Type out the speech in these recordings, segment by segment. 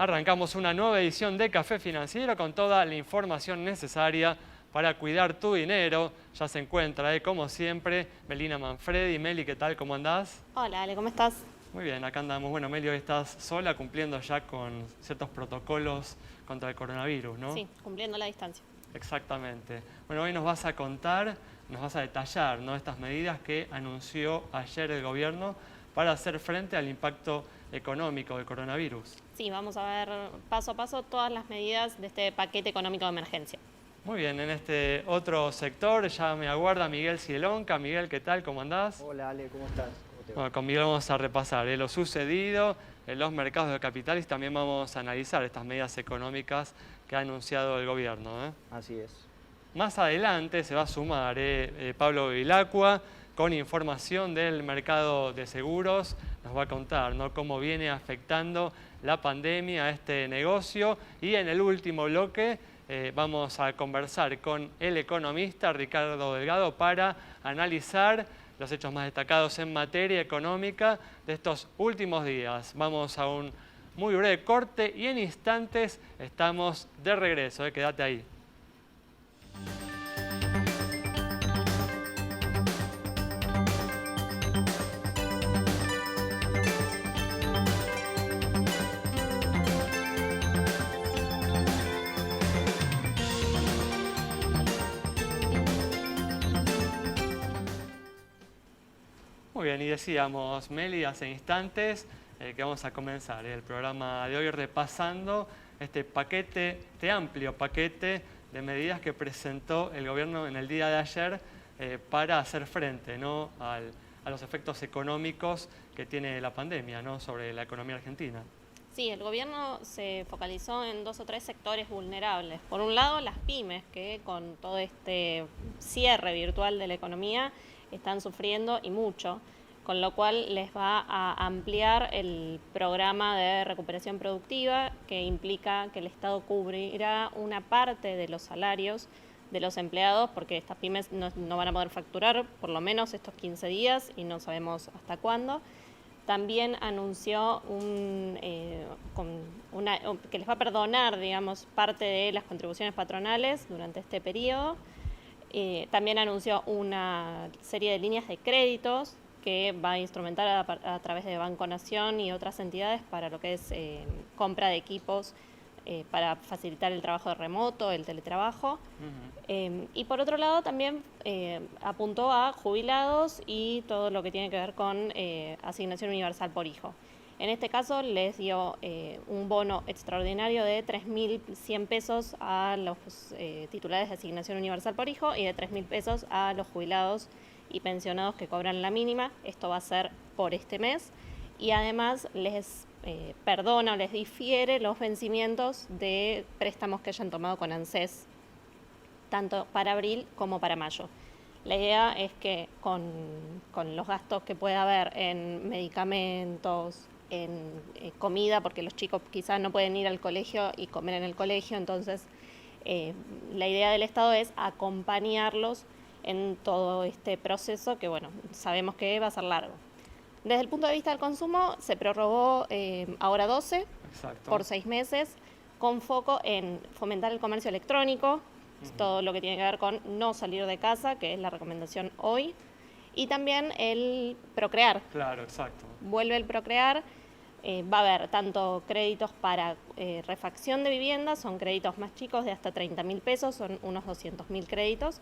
Arrancamos una nueva edición de Café Financiero con toda la información necesaria para cuidar tu dinero. Ya se encuentra, como siempre, Melina Manfredi. Meli, ¿qué tal? ¿Cómo andás? Hola, Ale, ¿cómo estás? Muy bien, acá andamos. Bueno, Meli, hoy estás sola cumpliendo ya con ciertos protocolos contra el coronavirus, ¿no? Sí, cumpliendo la distancia. Exactamente. Bueno, hoy nos vas a contar, nos vas a detallar, ¿no?, estas medidas que anunció ayer el gobierno para hacer frente al impacto económico del coronavirus. Sí, vamos a ver paso a paso todas las medidas de este paquete económico de emergencia. Muy bien, en este otro sector ya me aguarda Miguel Cielonca. Miguel, ¿qué tal? ¿Cómo andás? Hola Ale, ¿cómo estás? ¿Cómo te va? Bueno, con Miguel vamos a repasar lo sucedido en los mercados de capitales y también vamos a analizar estas medidas económicas que ha anunciado el gobierno, ¿eh? Así es. Más adelante se va a sumar Pablo Vilacqua con información del mercado de seguros. Nos va a contar, ¿no?, cómo viene afectando la pandemia a este negocio. Y en el último bloque vamos a conversar con el economista Ricardo Delgado para analizar los hechos más destacados en materia económica de estos últimos días. Vamos a un muy breve corte y en instantes estamos de regreso. Quédate ahí. Muy bien, y decíamos, Meli, hace instantes que vamos a comenzar el programa de hoy repasando este amplio paquete de medidas que presentó el gobierno en el día de ayer para hacer frente, ¿no?, a los efectos económicos que tiene la pandemia, ¿no?, sobre la economía argentina. Sí, el gobierno se focalizó en 2 o 3 sectores vulnerables. Por un lado, las pymes, que con todo este cierre virtual de la economía están sufriendo y mucho, con lo cual les va a ampliar el programa de recuperación productiva, que implica que el Estado cubrirá una parte de los salarios de los empleados, porque estas pymes no van a poder facturar por lo menos estos 15 días y no sabemos hasta cuándo. También anunció que les va a perdonar, digamos, parte de las contribuciones patronales durante este periodo. También anunció una serie de líneas de créditos que va a instrumentar a través de Banco Nación y otras entidades para lo que es compra de equipos para facilitar el trabajo de remoto, el teletrabajo. Y por otro lado también apuntó a jubilados y todo lo que tiene que ver con asignación universal por hijo. En este caso les dio un bono extraordinario de 3.100 pesos a los titulares de asignación universal por hijo y de 3.000 pesos a los jubilados y pensionados que cobran la mínima. Esto va a ser por este mes y además les perdona o les difiere los vencimientos de préstamos que hayan tomado con ANSES, tanto para abril como para mayo. La idea es que con los gastos que pueda haber en medicamentos, en comida, porque los chicos quizás no pueden ir al colegio y comer en el colegio, entonces la idea del Estado es acompañarlos en todo este proceso que, bueno, sabemos que va a ser largo. Desde el punto de vista del consumo, se prorrogó ahora 12 Exacto. por 6 meses, con foco en fomentar el comercio electrónico, todo lo que tiene que ver con no salir de casa, que es la recomendación hoy, y también el procrear. Claro, exacto. Vuelve el procrear, va a haber tanto créditos para refacción de viviendas, son créditos más chicos de hasta 30.000 pesos, son unos 200.000 créditos,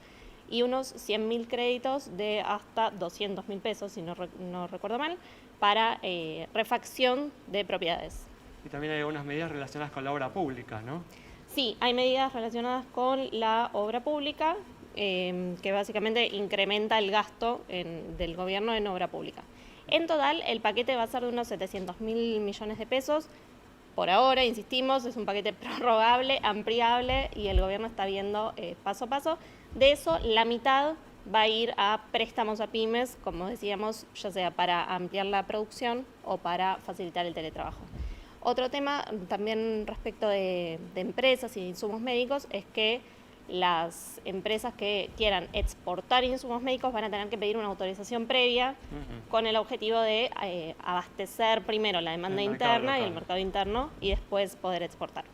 y unos 100.000 créditos de hasta 200.000 pesos, si no recuerdo mal, para refacción de propiedades. Y también hay algunas medidas relacionadas con la obra pública, ¿no? Sí, hay medidas relacionadas con la obra pública, que básicamente incrementa el gasto del gobierno en obra pública. En total, el paquete va a ser de unos 700.000 millones de pesos. Por ahora, insistimos, es un paquete prorrogable, ampliable, y el gobierno está viendo paso a paso. De eso, la mitad va a ir a préstamos a pymes, como decíamos, ya sea para ampliar la producción o para facilitar el teletrabajo. Otro tema también respecto de empresas y insumos médicos es que las empresas que quieran exportar insumos médicos van a tener que pedir una autorización previa con el objetivo de abastecer primero la demanda interna y el mercado interno y después poder exportar.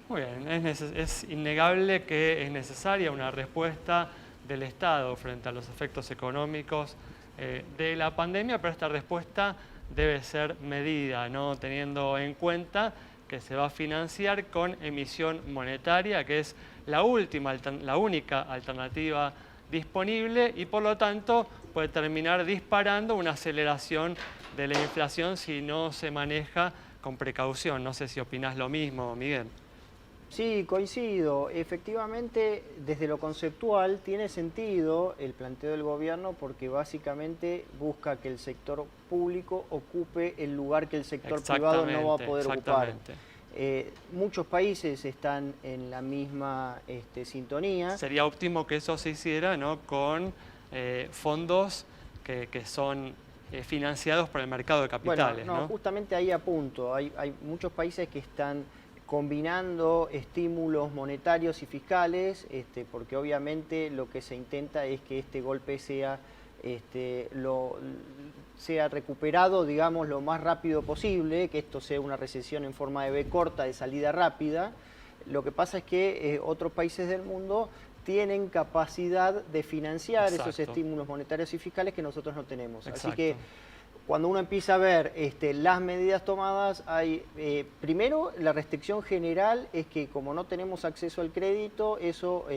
Muy bien, es innegable que es necesaria una respuesta del Estado frente a los efectos económicos de la pandemia, pero esta respuesta debe ser medida, ¿no? Teniendo en cuenta que se va a financiar con emisión monetaria, que es la única alternativa disponible y por lo tanto puede terminar disparando una aceleración de la inflación si no se maneja con precaución. No sé si opinás lo mismo, Miguel. Sí, coincido. Efectivamente, desde lo conceptual tiene sentido el planteo del gobierno porque básicamente busca que el sector público ocupe el lugar que el sector privado no va a poder ocupar. Muchos países están en la misma sintonía. Sería óptimo que eso se hiciera, ¿no? Con fondos que son financiados por el mercado de capitales. Bueno, ¿no? Justamente ahí apunto. Hay muchos países que están combinando estímulos monetarios y fiscales, porque obviamente lo que se intenta es que este golpe sea recuperado, digamos, lo más rápido posible, que esto sea una recesión en forma de V corta, de salida rápida. Lo que pasa es que otros países del mundo tienen capacidad de financiar esos estímulos monetarios y fiscales que nosotros no tenemos. Así que cuando uno empieza a ver las medidas tomadas, hay primero la restricción general es que como no tenemos acceso al crédito, eso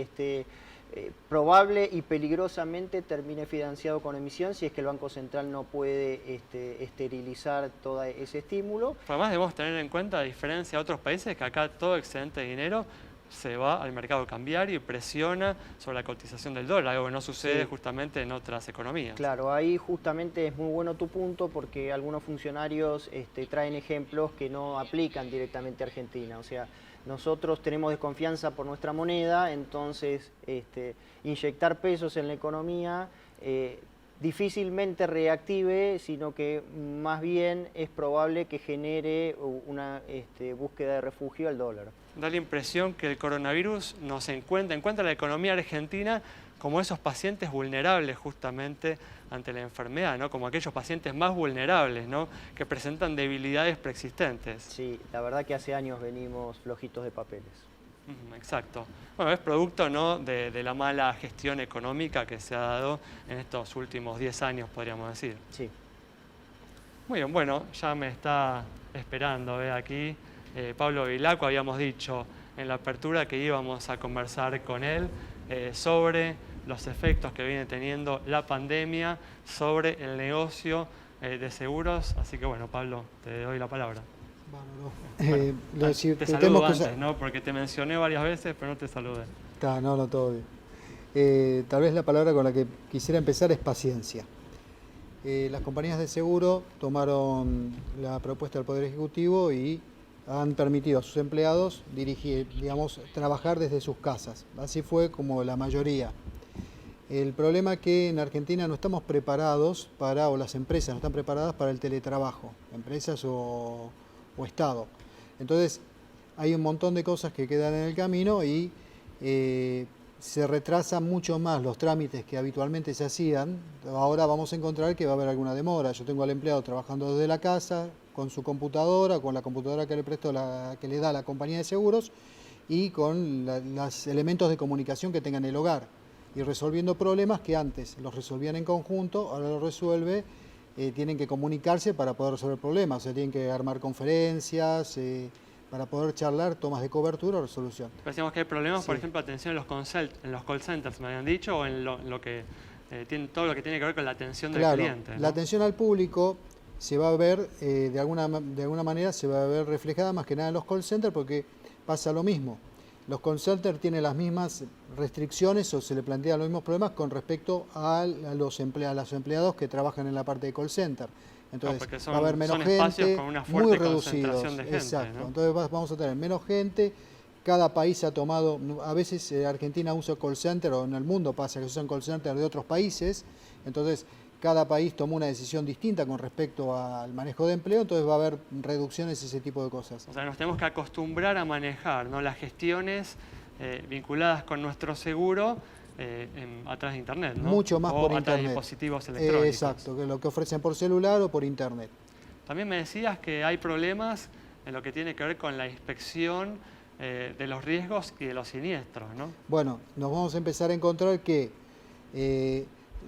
probable y peligrosamente termine financiado con emisión si es que el Banco Central no puede esterilizar todo ese estímulo. Además debemos tener en cuenta, a diferencia de otros países, que acá todo excedente de dinero se va al mercado cambiario y presiona sobre la cotización del dólar, algo que no sucede justamente en otras economías. Claro, ahí justamente es muy bueno tu punto porque algunos funcionarios traen ejemplos que no aplican directamente a Argentina. O sea, nosotros tenemos desconfianza por nuestra moneda, entonces inyectar pesos en la economía difícilmente reactive, sino que más bien es probable que genere una búsqueda de refugio al dólar. Da la impresión que el coronavirus nos encuentra la economía argentina como esos pacientes vulnerables justamente ante la enfermedad, ¿no? Como aquellos pacientes más vulnerables, ¿no? Que presentan debilidades preexistentes. Sí, la verdad que hace años venimos flojitos de papeles. Exacto. Bueno, es producto, ¿no? de la mala gestión económica que se ha dado en estos últimos 10 años, podríamos decir. Sí. Muy bien, bueno, ya me está esperando aquí Pablo Vilacqua. Habíamos dicho en la apertura que íbamos a conversar con él sobre los efectos que viene teniendo la pandemia sobre el negocio de seguros. Así que bueno, Pablo, te doy la palabra. Te saludo antes, ¿no? Porque te mencioné varias veces, pero no te saludé. No, todo bien. Tal vez la palabra con la que quisiera empezar es paciencia. Las compañías de seguro tomaron la propuesta del Poder Ejecutivo y han permitido a sus empleados trabajar desde sus casas. Así fue como la mayoría. El problema es que en Argentina no estamos preparados o las empresas no están preparadas para el teletrabajo, empresas o Estado. Entonces hay un montón de cosas que quedan en el camino y se retrasan mucho más los trámites que habitualmente se hacían. Ahora vamos a encontrar que va a haber alguna demora. Yo tengo al empleado trabajando desde la casa, con su computadora, con la computadora que le prestó que le da la compañía de seguros y con los elementos de comunicación que tenga en el hogar y resolviendo problemas que antes los resolvían en conjunto, ahora los resuelve. Tienen que comunicarse para poder resolver problemas, o sea, tienen que armar conferencias para poder charlar, tomas de cobertura o resolución. Decíamos que hay problemas, por ejemplo, atención en los call centers, me habían dicho, o en todo lo que tiene que ver con la atención del cliente, ¿no? La atención al público se va a ver, de alguna manera, se va a ver reflejada más que nada en los call centers porque pasa lo mismo. Los call centers tienen las mismas restricciones o se le plantean los mismos problemas con respecto a los empleados que trabajan en la parte de call center. Entonces va a haber menos gente, con una muy fuerte concentración de gente, exacto. ¿no? Entonces vamos a tener menos gente. Cada país ha tomado, a veces Argentina usa call center o en el mundo pasa que se usan call center de otros países. Entonces cada país tomó una decisión distinta con respecto al manejo de empleo, entonces va a haber reducciones y ese tipo de cosas. O sea, nos tenemos que acostumbrar a manejar, ¿no? Las gestiones vinculadas con nuestro seguro a través de Internet, ¿no? Mucho más por a través de Internet. dispositivos electrónicos. Exacto, que lo que ofrecen por celular o por Internet. También me decías que hay problemas en lo que tiene que ver con la inspección de los riesgos y de los siniestros, ¿no? Bueno, nos vamos a empezar a encontrar que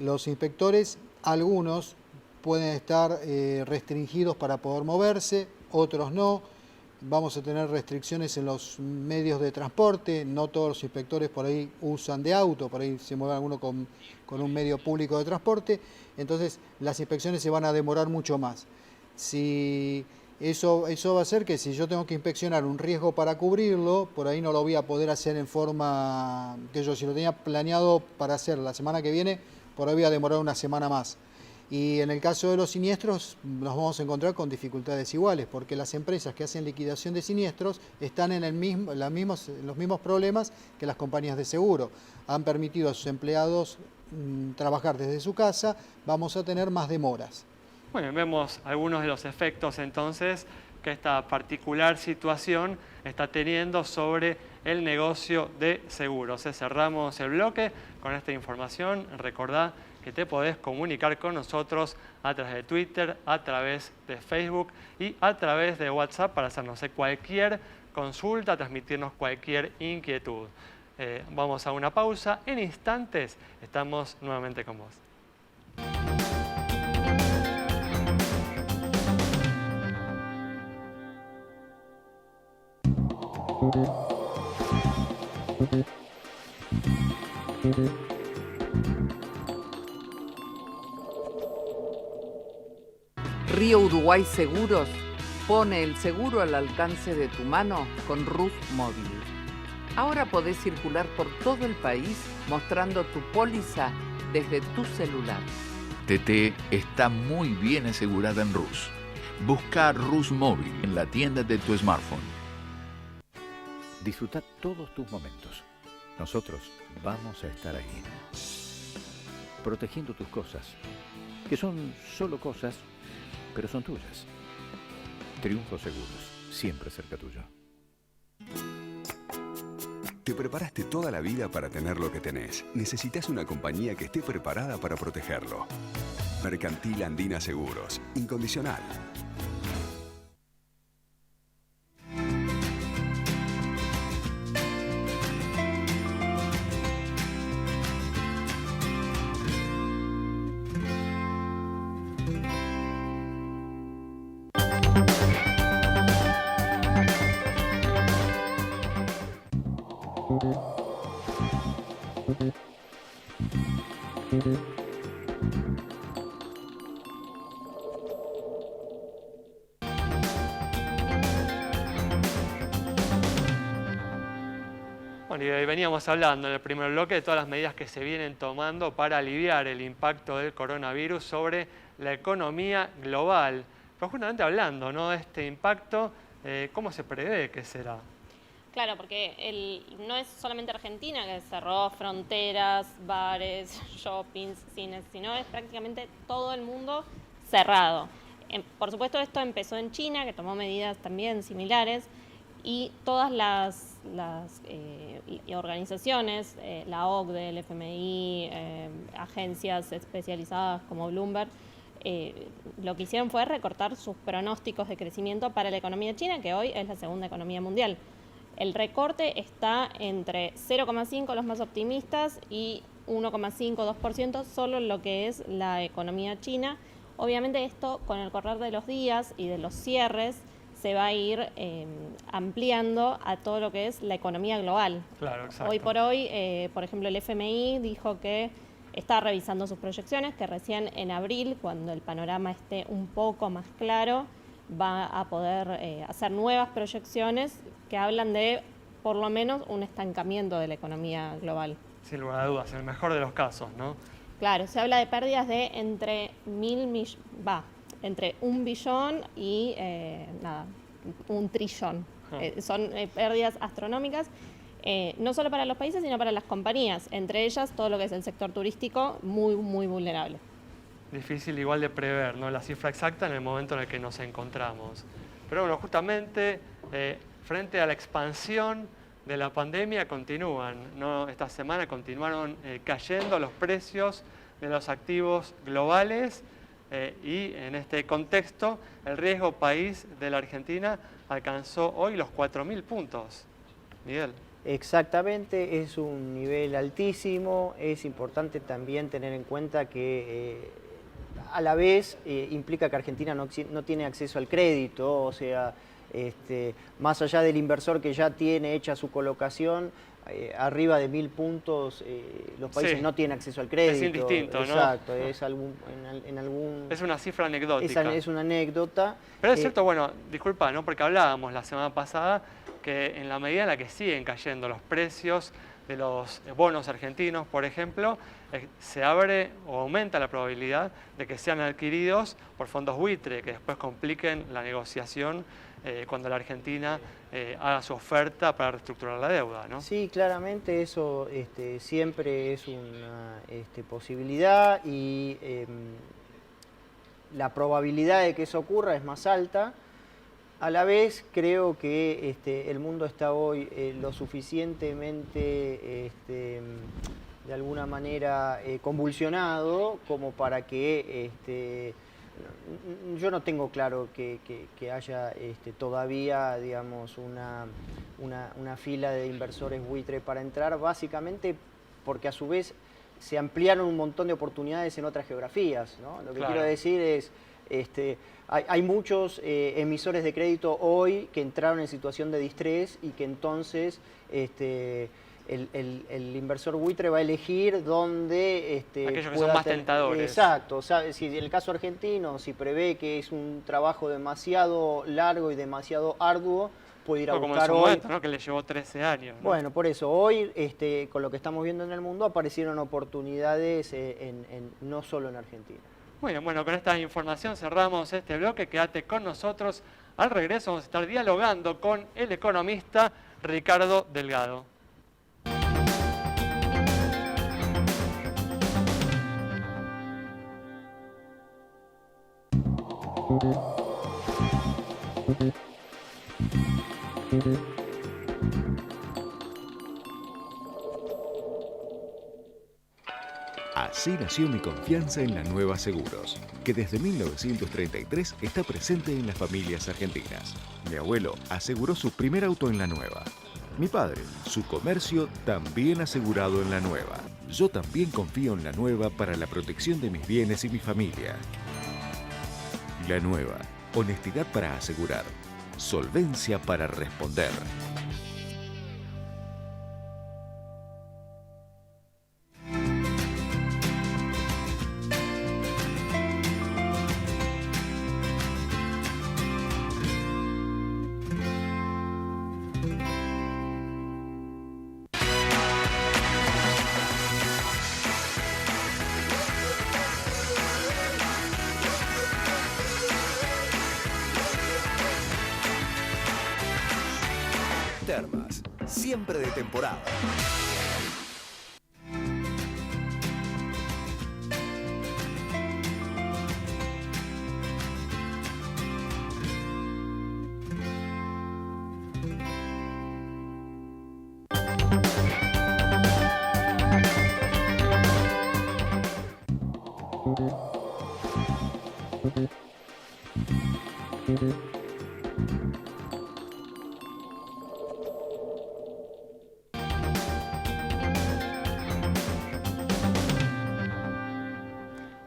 los inspectores, algunos pueden estar restringidos para poder moverse, otros no. Vamos a tener restricciones en los medios de transporte, no todos los inspectores por ahí usan de auto, por ahí se mueve alguno con un medio público de transporte, entonces las inspecciones se van a demorar mucho más. Si eso va a hacer que si yo tengo que inspeccionar un riesgo para cubrirlo, por ahí no lo voy a poder hacer en forma que yo, si lo tenía planeado para hacer la semana que viene, por ahí voy a demorar una semana más. Y en el caso de los siniestros nos vamos a encontrar con dificultades iguales, porque las empresas que hacen liquidación de siniestros están en los mismos problemas que las compañías de seguro. Han permitido a sus empleados trabajar desde su casa, vamos a tener más demoras. Bueno, vemos algunos de los efectos entonces que esta particular situación está teniendo sobre el negocio de seguros. Cerramos el bloque con esta información. Recordá que te podés comunicar con nosotros a través de Twitter, a través de Facebook y a través de WhatsApp para hacernos cualquier consulta, transmitirnos cualquier inquietud. Vamos a una pausa. En instantes estamos nuevamente con vos. Río Uruguay Seguros pone el seguro al alcance de tu mano con Rus Móvil. Ahora podés circular por todo el país mostrando tu póliza desde tu celular. TT está muy bien asegurada en Rus. Busca Rus Móvil en la tienda de tu smartphone. Disfruta todos tus momentos. Nosotros vamos a estar ahí. Protegiendo tus cosas, que son solo cosas, pero son tuyas. Triunfo Seguros, siempre cerca tuyo. Te preparaste toda la vida para tener lo que tenés. Necesitas una compañía que esté preparada para protegerlo. Mercantil Andina Seguros, incondicional. Bueno, y veníamos hablando en el primer bloque de todas las medidas que se vienen tomando para aliviar el impacto del coronavirus sobre la economía global. Pero justamente hablando, ¿no?, de este impacto, ¿cómo se prevé que será? Claro, porque no es solamente Argentina que cerró fronteras, bares, shoppings, cines, sino es prácticamente todo el mundo cerrado. Por supuesto, esto empezó en China, que tomó medidas también similares, y todas las organizaciones, la OCDE, el FMI, agencias especializadas como Bloomberg, lo que hicieron fue recortar sus pronósticos de crecimiento para la economía china, que hoy es la segunda economía mundial. El recorte está entre 0,5 los más optimistas y 1,5, 2% solo en lo que es la economía china. Obviamente esto, con el correr de los días y de los cierres, se va a ir ampliando a todo lo que es la economía global. Claro, exacto. Hoy por hoy, por ejemplo, el FMI dijo que está revisando sus proyecciones, que recién en abril, cuando el panorama esté un poco más claro, va a poder hacer nuevas proyecciones que hablan de, por lo menos, un estancamiento de la economía global. Sin lugar a dudas, en el mejor de los casos, ¿no? Claro, se habla de pérdidas de entre 1 billón y 1 trillón. Son pérdidas astronómicas, no solo para los países, sino para las compañías. Entre ellas, todo lo que es el sector turístico, muy, muy vulnerable. Difícil igual de prever, ¿no?, la cifra exacta en el momento en el que nos encontramos. Pero bueno, justamente frente a la expansión de la pandemia continúan, ¿no? Esta semana continuaron cayendo los precios de los activos globales y en este contexto el riesgo país de la Argentina alcanzó hoy los 4.000 puntos. Miguel. Exactamente, es un nivel altísimo. Es importante también tener en cuenta que a la vez implica que Argentina no tiene acceso al crédito, o sea, más allá del inversor que ya tiene hecha su colocación, arriba de 1.000 puntos, los países no tienen acceso al crédito. Es indistinto, ¿no? Exacto, es una cifra anecdótica. Es una anécdota. Pero es cierto, bueno, disculpa, ¿no? Porque hablábamos la semana pasada que en la medida en la que siguen cayendo los precios de los bonos argentinos, por ejemplo, se abre o aumenta la probabilidad de que sean adquiridos por fondos buitre, que después compliquen la negociación cuando la Argentina haga su oferta para reestructurar la deuda, ¿no? Sí, claramente eso siempre es una posibilidad y la probabilidad de que eso ocurra es más alta. A la vez creo que el mundo está hoy lo suficientemente, de alguna manera, convulsionado como para que yo no tengo claro que haya todavía, digamos, una fila de inversores buitre para entrar, básicamente porque a su vez se ampliaron un montón de oportunidades en otras geografías, ¿no? Lo que quiero decir es, hay muchos emisores de crédito hoy que entraron en situación de distrés y que entonces el inversor buitre va a elegir dónde aquellos que son más tentadores. Exacto. O sea, si en el caso argentino, si prevé que es un trabajo demasiado largo y demasiado arduo, puede ir a buscar como en su hoy... momento, ¿no? Que le llevó 13 años, ¿no? Bueno, por eso, hoy, con lo que estamos viendo en el mundo, aparecieron oportunidades no solo en Argentina. Muy bien, bueno, con esta información cerramos este bloque. Quédate con nosotros. Al regreso vamos a estar dialogando con el economista Ricardo Delgado. Así nació mi confianza en la Nueva Seguros, que desde 1933 está presente en las familias argentinas. Mi abuelo aseguró su primer auto en La Nueva. Mi padre, su comercio también asegurado en La Nueva. Yo también confío en La Nueva para la protección de mis bienes y mi familia. La Nueva, honestidad para asegurar, solvencia para responder. Termas, siempre de temporada.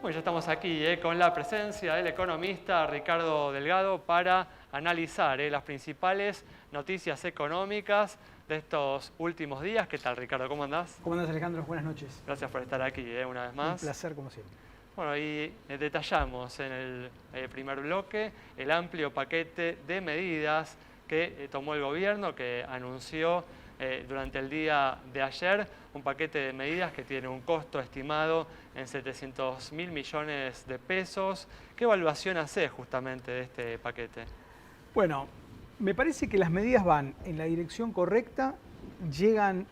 Bueno, ya estamos aquí con la presencia del economista Ricardo Delgado para analizar las principales noticias económicas de estos últimos días. ¿Qué tal, Ricardo? ¿Cómo andás? ¿Cómo andás, Alejandro? Buenas noches. Gracias por estar aquí una vez más. Un placer, como siempre. Bueno, y detallamos en el primer bloque el amplio paquete de medidas que tomó el gobierno, que anunció durante el día de ayer, un paquete de medidas que tiene un costo estimado en 700.000 millones de pesos. ¿Qué evaluación hace justamente de este paquete? Bueno, me parece que las medidas van en la dirección correcta, llegan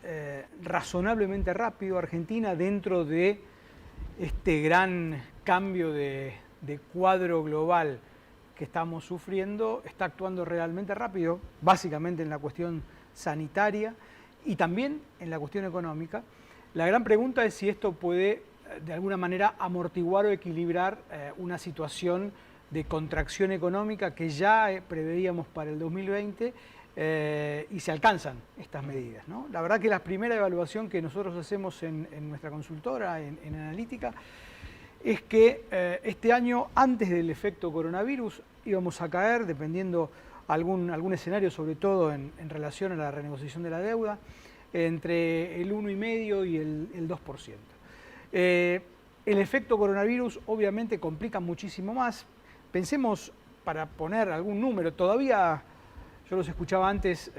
razonablemente rápido a Argentina dentro de este gran cambio de cuadro global que estamos sufriendo. Está actuando realmente rápido, básicamente en la cuestión sanitaria, y también en la cuestión económica. La gran pregunta es si esto puede de alguna manera amortiguar o equilibrar una situación de contracción económica que ya preveíamos para el 2020 y se alcanzan estas medidas, ¿no? La verdad que la primera evaluación que nosotros hacemos en nuestra consultora, en Analítica, es que este año, antes del efecto coronavirus, íbamos a caer, dependiendo algún escenario, sobre todo en relación a la renegociación de la deuda, entre el 1,5% y el 2%. El efecto coronavirus obviamente complica muchísimo más. Pensemos, para poner algún número, todavía, yo los escuchaba antes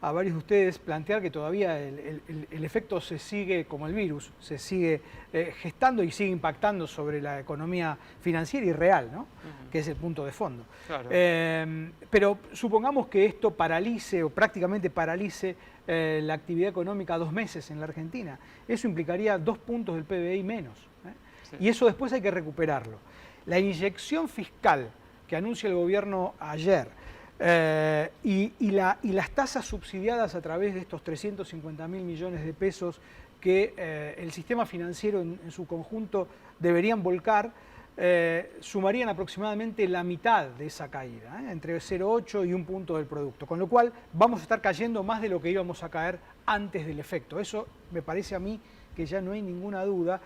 a varios de ustedes plantear que todavía el efecto se sigue, como el virus, se sigue gestando y sigue impactando sobre la economía financiera y real, ¿no? Que es el punto de fondo. Claro. Pero supongamos que esto paralice o prácticamente paralice la actividad económica 2 meses en la Argentina. Eso implicaría 2 puntos del PBI menos. Sí. Y eso después hay que recuperarlo. La inyección fiscal que anuncia el gobierno ayer y las tasas subsidiadas a través de estos 350.000 millones de pesos que el sistema financiero en su conjunto deberían volcar, sumarían aproximadamente la mitad de esa caída, entre 0,8 y 1 punto del producto, con lo cual vamos a estar cayendo más de lo que íbamos a caer antes del efecto. Eso me parece a mí que ya no hay ninguna duda,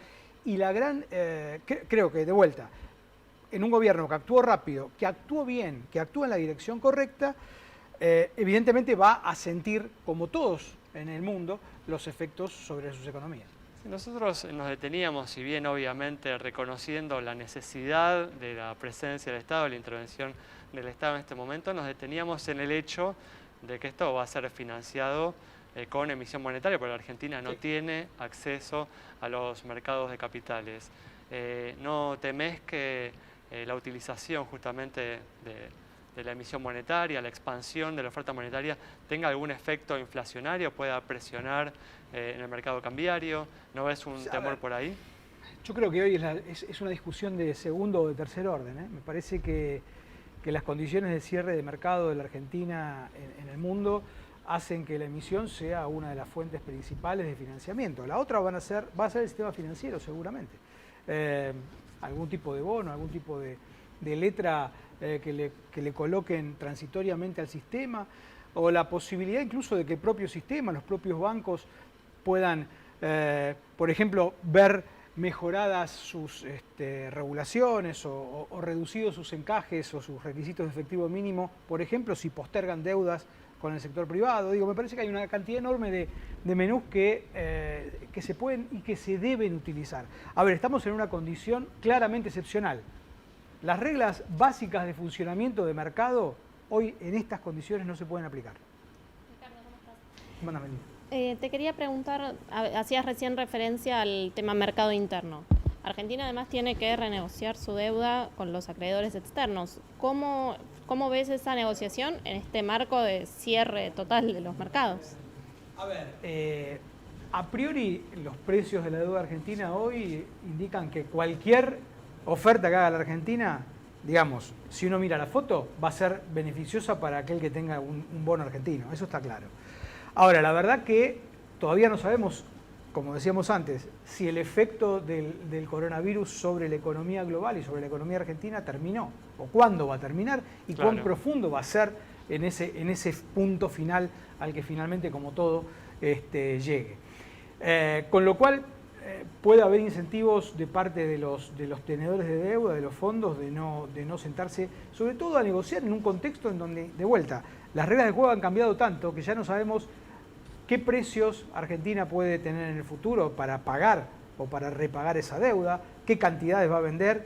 y la gran, creo que de vuelta, en un gobierno que actuó rápido, que actuó bien, que actúa en la dirección correcta, evidentemente va a sentir, como todos en el mundo, los efectos sobre sus economías. Nosotros nos deteníamos, si bien obviamente reconociendo la necesidad de la presencia del Estado, la intervención del Estado en este momento, nos deteníamos en el hecho de que esto va a ser financiado con emisión monetaria, porque la Argentina no tiene acceso a los mercados de capitales. ¿No temés que la utilización justamente de la emisión monetaria, la expansión de la oferta monetaria, tenga algún efecto inflacionario, pueda presionar en el mercado cambiario? ¿No ves un temor por ahí? Yo creo que hoy es una discusión de segundo o de tercer orden. Me parece que las condiciones de cierre de mercado de la Argentina en el mundo hacen que la emisión sea una de las fuentes principales de financiamiento. La otra va a ser el sistema financiero, seguramente. Algún tipo de bono, algún tipo de letra que le coloquen transitoriamente al sistema, o la posibilidad incluso de que el propio sistema, los propios bancos puedan, por ejemplo, ver mejoradas sus regulaciones o reducidos sus encajes o sus requisitos de efectivo mínimo, por ejemplo, si postergan deudas con el sector privado. Digo, me parece que hay una cantidad enorme de menús que se pueden y que se deben utilizar. A ver, estamos en una condición claramente excepcional. Las reglas básicas de funcionamiento de mercado hoy en estas condiciones no se pueden aplicar. Ricardo, ¿cómo estás? Buenas venir. Te quería preguntar, hacías recién referencia al tema mercado interno. Argentina además tiene que renegociar su deuda con los acreedores externos. ¿Cómo ves esa negociación en este marco de cierre total de los mercados? A ver, a priori los precios de la deuda argentina hoy indican que cualquier oferta que haga la Argentina, digamos, si uno mira la foto, va a ser beneficiosa para aquel que tenga un bono argentino, eso está claro. Ahora, la verdad que todavía no sabemos, como decíamos antes, si el efecto del coronavirus sobre la economía global y sobre la economía argentina terminó, o cuándo va a terminar y cuán profundo va a ser en ese punto final al que finalmente, como todo, llegue. Con lo cual, puede haber incentivos de parte de los tenedores de deuda, de los fondos, de no sentarse, sobre todo a negociar en un contexto en donde, de vuelta, las reglas del juego han cambiado tanto que ya no sabemos qué precios Argentina puede tener en el futuro para pagar o para repagar esa deuda, qué cantidades va a vender.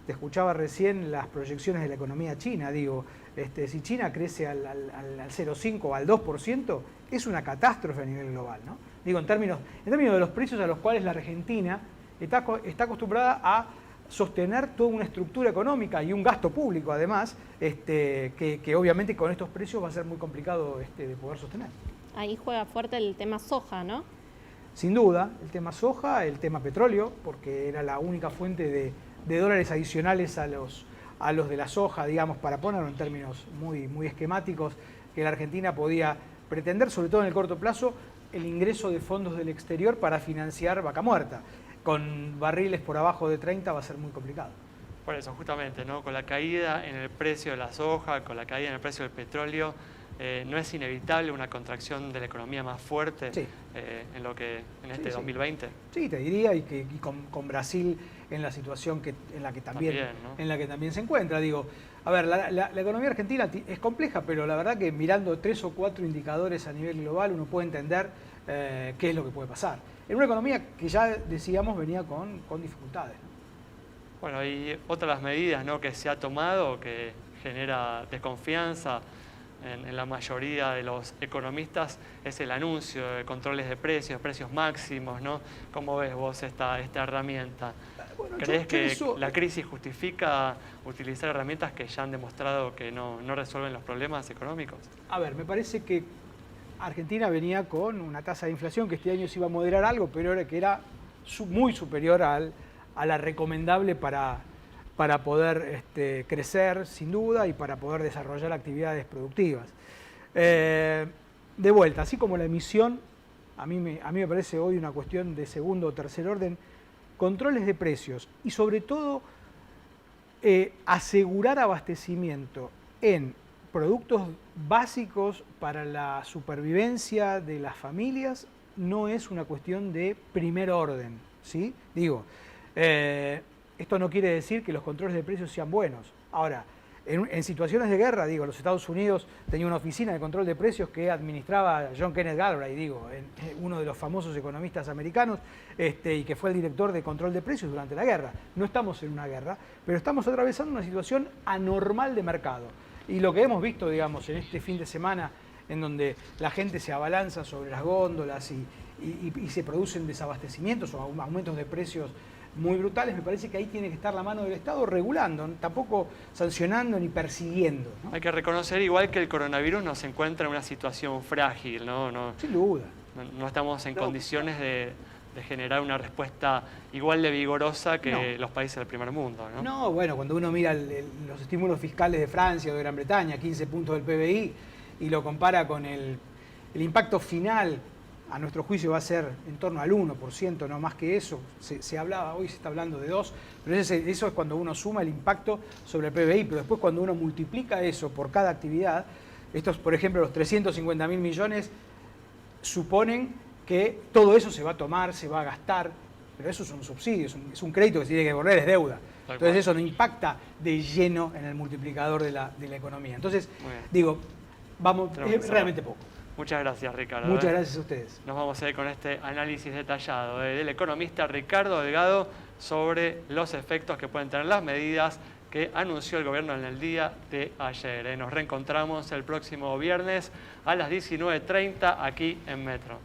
Te escuchaba recién las proyecciones de la economía china. Digo, si China crece al 0,5 o al 2%, es una catástrofe a nivel global, ¿no? Digo, en términos de los precios a los cuales la Argentina está acostumbrada a sostener toda una estructura económica y un gasto público, además, que obviamente con estos precios va a ser muy complicado de poder sostener. Ahí juega fuerte el tema soja, ¿no? Sin duda, el tema soja, el tema petróleo, porque era la única fuente de dólares adicionales a los de la soja, digamos, para ponerlo en términos muy, muy esquemáticos, que la Argentina podía pretender, sobre todo en el corto plazo, el ingreso de fondos del exterior para financiar Vaca Muerta. Con barriles por abajo de 30 va a ser muy complicado. Por eso, justamente, ¿no? Con la caída en el precio de la soja, con la caída en el precio del petróleo, ¿no es inevitable una contracción de la economía más fuerte en este 2020? Sí, te diría, y con Brasil en la situación en la que también se encuentra. Digo, a ver, la economía argentina es compleja, pero la verdad que mirando 3 o 4 indicadores a nivel global uno puede entender qué es lo que puede pasar. En una economía que ya decíamos venía con dificultades, ¿no? Bueno, y otra de las medidas, ¿no?, que se ha tomado, que genera desconfianza en la mayoría de los economistas, es el anuncio de controles de precios máximos, ¿no? ¿Cómo ves vos esta herramienta? Bueno, ¿Crees que la crisis justifica utilizar herramientas que ya han demostrado que no resuelven los problemas económicos? A ver, me parece que Argentina venía con una tasa de inflación que este año se iba a moderar algo, pero que era muy superior a la recomendable para poder crecer, sin duda, y para poder desarrollar actividades productivas. De vuelta, así como la emisión, a mí me parece hoy una cuestión de segundo o tercer orden, controles de precios y sobre todo asegurar abastecimiento en productos básicos para la supervivencia de las familias no es una cuestión de primer orden, ¿sí? Digo, esto no quiere decir que los controles de precios sean buenos. Ahora, en situaciones de guerra, digo, los Estados Unidos tenía una oficina de control de precios que administraba John Kenneth Galbraith, digo, uno de los famosos economistas americanos, y que fue el director de control de precios durante la guerra. No estamos en una guerra, pero estamos atravesando una situación anormal de mercado. Y lo que hemos visto, digamos, en este fin de semana, en donde la gente se abalanza sobre las góndolas y se producen desabastecimientos o aumentos de precios muy brutales, me parece que ahí tiene que estar la mano del Estado regulando, tampoco sancionando ni persiguiendo, ¿no? Hay que reconocer igual que el coronavirus nos encuentra en una situación frágil, ¿no? Sin duda. No estamos en condiciones de generar una respuesta igual de vigorosa que los países del primer mundo, ¿no? No, bueno, cuando uno mira los estímulos fiscales de Francia o de Gran Bretaña, 15 puntos del PBI, y lo compara con el impacto final, a nuestro juicio va a ser en torno al 1%, no más que eso. Se hablaba, hoy se está hablando de 2%, pero eso es cuando uno suma el impacto sobre el PBI, pero después cuando uno multiplica eso por cada actividad, estos, por ejemplo, los 350.000 millones suponen que todo eso se va a tomar, se va a gastar, pero eso es un subsidio, es un crédito que se tiene que devolver, es deuda. Entonces eso no impacta de lleno en el multiplicador de la economía. Entonces, digo, es realmente poco. Muchas gracias, Ricardo. Muchas gracias a ustedes. Nos vamos a ir con este análisis detallado del economista Ricardo Delgado sobre los efectos que pueden tener las medidas que anunció el gobierno en el día de ayer. Nos reencontramos el próximo viernes a las 19:30 aquí en Metro.